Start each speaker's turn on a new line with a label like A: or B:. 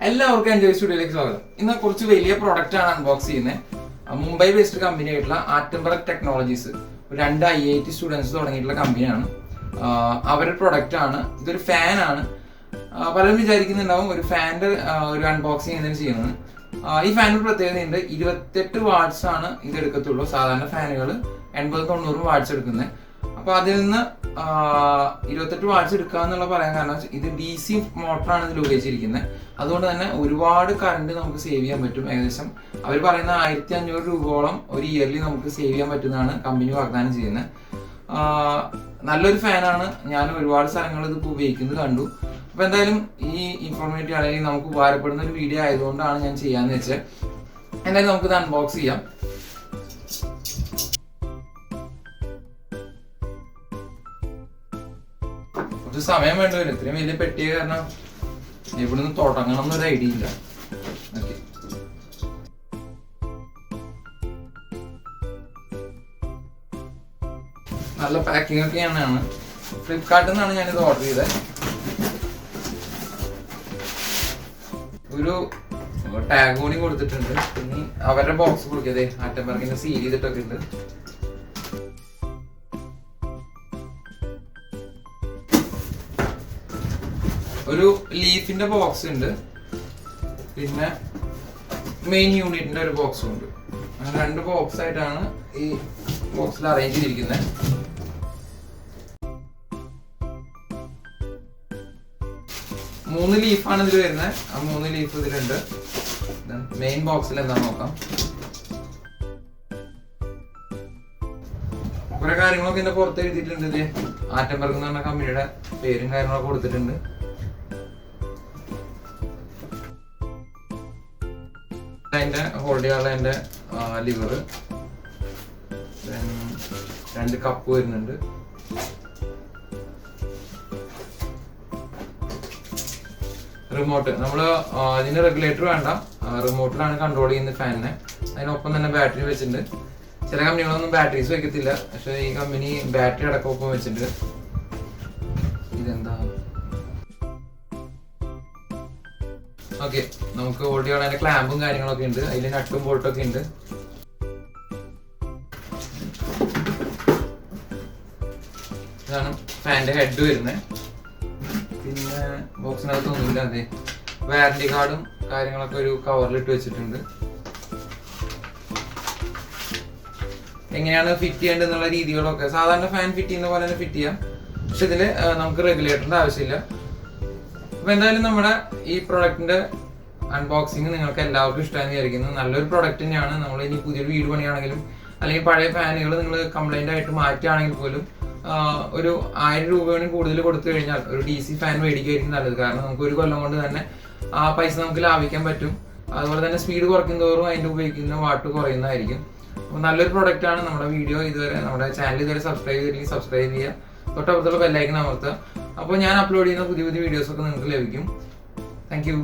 A: എല്ലാവർക്കും എൻജോയ് സ്റ്റുഡിയോയിലേക്ക് സ്വാഗതം. ഇന്ന് കുറച്ച് വലിയ പ്രൊഡക്റ്റ് ആണ് അൺബോക്സ് ചെയ്യുന്നത്. മുംബൈ ബേസ്ഡ് കമ്പനി ആയിട്ടുള്ള ആറ്റംബർഗ് ടെക്നോളജീസ്, 2 IIT സ്റ്റുഡൻസ് തുടങ്ങിയിട്ടുള്ള കമ്പനിയാണ്. അവരുടെ പ്രൊഡക്റ്റ് ആണ്. ഇതൊരു ഫാനാണ്. പലരും വിചാരിക്കുന്നുണ്ടാവും ഒരു ഫാനിന്റെ ഒരു അൺബോക്സിങ് എന്തിനു ചെയ്യുന്നത്. ഈ ഫാനിന് പ്രത്യേകതയുണ്ട്. 28 വാട്ട്സ് ആണ് ഇത് എടുക്കത്തുള്ളൂ. സാധാരണ ഫാനുകൾ 80-90 വാട്ട്സ് എടുക്കുന്നത്. അപ്പൊ അതിൽ നിന്ന് 28 വാട്ട്സ് എടുക്കുക എന്നുള്ള പറയാൻ കാരണം ഇത് DC മോട്ടറാണ് ഇതിൽ ഉപയോഗിച്ചിരിക്കുന്നത്. അതുകൊണ്ട് തന്നെ ഒരുപാട് കറണ്ട് നമുക്ക് സേവ് ചെയ്യാൻ പറ്റും. ഏകദേശം അവർ പറയുന്ന 1500 രൂപയോളം ഒരു ഇയർലി നമുക്ക് സേവ് ചെയ്യാൻ പറ്റുന്നതാണ് കമ്പനി വാഗ്ദാനം ചെയ്യുന്നത്. നല്ലൊരു ഫാനാണ്. ഞാൻ ഒരുപാട് സ്ഥലങ്ങളിൽ ഇത് ഉപയോഗിക്കുന്നത് കണ്ടു. അപ്പൊ എന്തായാലും ഈ ഇൻഫോർമേറ്റീവ് അല്ലെങ്കിൽ നമുക്ക് ഉപകാരപ്പെടുന്ന ഒരു വീഡിയോ ആയതുകൊണ്ടാണ് ഞാൻ ചെയ്യാന്ന് വെച്ചത്. എന്തായാലും നമുക്കിത് അൺബോക്സ് ചെയ്യാം. കുറച്ച് സമയം വേണ്ടി വരും. ഇത്രയും വലിയ പെട്ടിയ കാരണം ഇവിടെ നിന്ന് തുടങ്ങണം എന്നൊരു ഐഡിയ ഇല്ല. ഓക്കെ, നല്ല പാക്കിംഗ് ഒക്കെയാണ്. ഫ്ലിപ്കാർട്ടിൽ നിന്നാണ് ഞാനിത് ഓർഡർ ചെയ്തത്. ഒരു ടാഗ് കൂടി കൊടുത്തിട്ടുണ്ട്. പിന്നെ അവരുടെ ബോക്സ് കൊടുക്കതേ ആറ്റംബർഗിന്റെ സീൽ ചെയ്തിട്ടൊക്കെ ഉണ്ട്. ഒരു ലീഫിന്റെ ബോക്സ് ഉണ്ട്. പിന്നെ മെയിൻ യൂണിറ്റിന്റെ ഒരു ബോക്സും ഉണ്ട്. അങ്ങനെ 2 ബോക്സ് ആയിട്ടാണ് ഈ ബോക്സിൽ അറേഞ്ച് ചെയ്തിരിക്കുന്നത്. മൂന്ന് ലീഫാണ് ഇതിൽ വരുന്നത്. ആ 3 ലീഫ് ഇതിലുണ്ട്. മെയിൻ ബോക്സിൽ എന്താ നോക്കാം. കുറെ കാര്യങ്ങളൊക്കെ ഇതിന്റെ പുറത്ത് എഴുതിയിട്ടുണ്ട്. ഇത് ആറ്റംബർഗ് എന്ന് പറഞ്ഞ കമ്പനിയുടെ പേരും കാര്യങ്ങളൊക്കെ കൊടുത്തിട്ടുണ്ട്. അതിന്റെ ഹോൾഡ് ചെയ്യാനുള്ള അതിന്റെ ലിവർ, 2 കപ്പ് വരുന്നുണ്ട്. റിമോട്ട്, നമ്മള് ഇതിന് റെഗുലേറ്റർ വേണ്ട, റിമോട്ടിലാണ് കൺട്രോൾ ചെയ്യുന്ന ഫാനിനെ. അതിനൊപ്പം തന്നെ ബാറ്ററി വെച്ചിട്ടുണ്ട്. ചില കമ്പനികളൊന്നും ബാറ്ററീസ് വെക്കത്തില്ല, പക്ഷെ ഈ കമ്പനി ബാറ്ററി അടക്കം ഒപ്പം വെച്ചിട്ടുണ്ട്. ഇതെന്താ, ഓക്കെ, നമുക്ക് ഹോൾഡ് ചെയ്യാൻ അതിന്റെ ക്ലാമ്പും കാര്യങ്ങളൊക്കെ ഉണ്ട്. അതിൽ നട്ടും ബോൾട്ടൊക്കെ ഉണ്ട്. ഇതാണ് ഫാനിന്റെ ഹെഡ് വരുന്നത്. പിന്നെ ബോക്സിനകത്ത് ഒന്നുമില്ല. അതെ, വാറന്റി കാർഡും കാര്യങ്ങളൊക്കെ ഒരു കവറിലിട്ട് വെച്ചിട്ടുണ്ട്. എങ്ങനെയാണ് ഫിറ്റ് ചെയ്യേണ്ടത് എന്നുള്ള രീതികളൊക്കെ സാധാരണ ഫാൻ ഫിറ്റ് ചെയ്യുന്ന പോലെ തന്നെ ഫിറ്റ് ചെയ്യാം. പക്ഷെ ഇതില് നമുക്ക് റെഗുലേറ്ററിന്റെ ആവശ്യമില്ല. അപ്പൊ എന്തായാലും നമ്മുടെ ഈ പ്രൊഡക്റ്റിന്റെ അൺബോക്സിങ് നിങ്ങൾക്ക് എല്ലാവർക്കും ഇഷ്ടമായെന്ന് വിചാരിക്കുന്നു. നല്ലൊരു പ്രൊഡക്റ്റ് തന്നെയാണ്. നമ്മൾ ഇനി പുതിയൊരു വീട് പണിയാണെങ്കിലും അല്ലെങ്കിൽ പഴയ ഫാനുകൾ നിങ്ങൾ കംപ്ലൈന്റ് ആയിട്ട് മാറ്റുകയാണെങ്കിൽ പോലും ഒരു 1000 രൂപയാണ് കൂടുതൽ കൊടുത്തു കഴിഞ്ഞാൽ ഒരു DC ഫാൻ മേടിക്കുകയായിരിക്കും നല്ലത്. കാരണം നമുക്ക് ഒരു കൊല്ലം കൊണ്ട് തന്നെ ആ പൈസ നമുക്ക് ലാഭിക്കാൻ പറ്റും. അതുപോലെ തന്നെ സ്പീഡ് കുറയ്ക്കും തോറും അതിന്റെ ഉപയോഗിക്കുന്ന വാട്ട് കുറയുന്നതായിരിക്കും. അപ്പോൾ നല്ലൊരു പ്രൊഡക്റ്റ് ആണ്. നമ്മുടെ വീഡിയോ ഇതുവരെ, നമ്മുടെ ചാനൽ ഇതുവരെ സബ്സ്ക്രൈബ് ചെയ്തില്ലെങ്കിൽ സബ്സ്ക്രൈബ് ചെയ്യുക. തൊട്ടപ്പുറത്തുള്ള ബെല്ലൈക്കൺ അമർത്തുക. അപ്പോൾ ഞാൻ അപ്ലോഡ് ചെയ്യുന്ന പുതിയ വീഡിയോസൊക്കെ നിങ്ങൾക്ക് ലഭിക്കും. Thank you.